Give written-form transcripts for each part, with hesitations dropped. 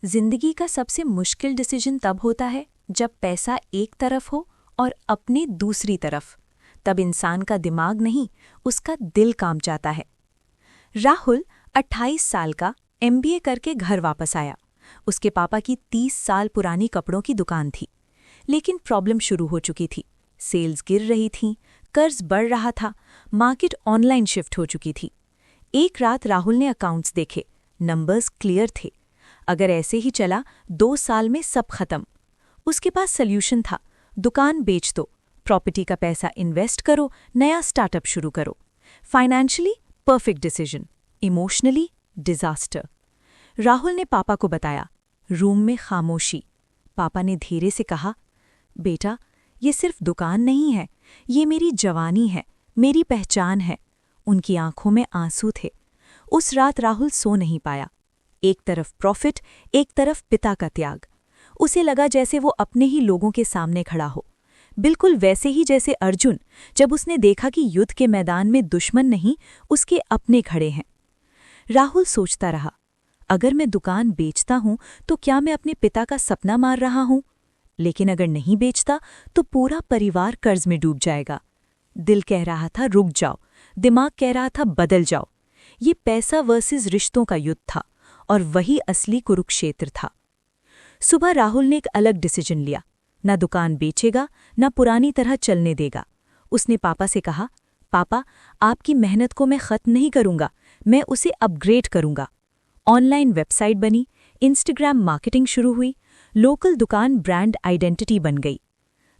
जिंदगी का सबसे मुश्किल डिसीजन तब होता है जब पैसा एक तरफ हो और अपने दूसरी तरफ। तब इंसान का दिमाग नहीं, उसका दिल काम जाता है। राहुल 28 साल का MBA करके घर वापस आया। उसके पापा की 30 साल पुरानी कपड़ों की दुकान थी, लेकिन प्रॉब्लम शुरू हो चुकी थी। सेल्स गिर रही थीं, कर्ज बढ़ रहा था, मार्केट ऑनलाइन शिफ्ट हो चुकी थी। एक रात राहुल ने अकाउंट्स देखे, नंबर्स क्लियर थे। अगर ऐसे ही चला 2 साल में सब खत्म। उसके पास सल्यूशन था, दुकान बेच दो, प्रॉपर्टी का पैसा इन्वेस्ट करो, नया स्टार्टअप शुरू करो। Financially perfect decision, emotionally disaster. Rahul ने पापा को बताया। रूम में खामोशी। पापा ने धीरे से कहा, बेटा, ये सिर्फ दुकान नहीं है, ये मेरी जवानी है, मेरी पहचान है। उनकी आंखों में आंसू थे। उस रात राहुल सो नहीं पाया। एक तरफ प्रॉफिट, एक तरफ पिता का त्याग। उसे लगा जैसे वो अपने ही लोगों के सामने खड़ा हो, बिल्कुल वैसे ही जैसे अर्जुन, जब उसने देखा कि युद्ध के मैदान में दुश्मन नहीं, उसके अपने खड़े हैं। राहुल सोचता रहा, अगर मैं दुकान बेचता हूं तो क्या मैं अपने पिता का सपना मार रहा हूं? लेकिन अगर नहीं बेचता तो पूरा परिवार कर्ज में डूब जाएगा। दिल कह रहा था रुक जाओ, दिमाग कह रहा था बदल जाओ। ये पैसा वर्सेस रिश्तों का युद्ध था, और वही असली कुरुक्षेत्र था। सुबह राहुल ने एक अलग डिसीजन लिया। न दुकान बेचेगा, न पुरानी तरह चलने देगा। उसने पापा से कहा, पापा, आपकी मेहनत को मैं खत्म नहीं करूंगा, मैं उसे अपग्रेड करूंगा। ऑनलाइन वेबसाइट बनी, इंस्टाग्राम मार्केटिंग शुरू हुई, लोकल दुकान ब्रांड आइडेंटिटी बन गई।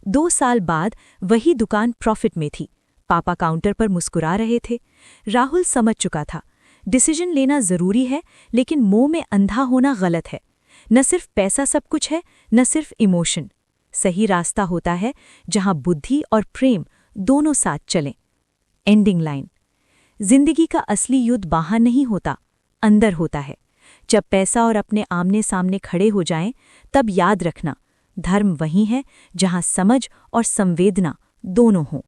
2 साल बाद वही दुकान प्रॉफिट में थी। पापा काउंटर पर मुस्कुरा रहे थे। राहुल समझ चुका था, डिसीजन लेना जरूरी है, लेकिन मोह में अंधा होना गलत है। न सिर्फ पैसा सब कुछ है, न सिर्फ इमोशन। सही रास्ता होता है जहां बुद्धि और प्रेम दोनों साथ चलें। Ending line. जिंदगी का असली युद्ध बाहर नहीं होता, अंदर होता है। जब पैसा और अपने आमने सामने खड़े हो जाएं, तब याद रखना, धर्म वही है जहां समझ और संवेदना दोनों हों।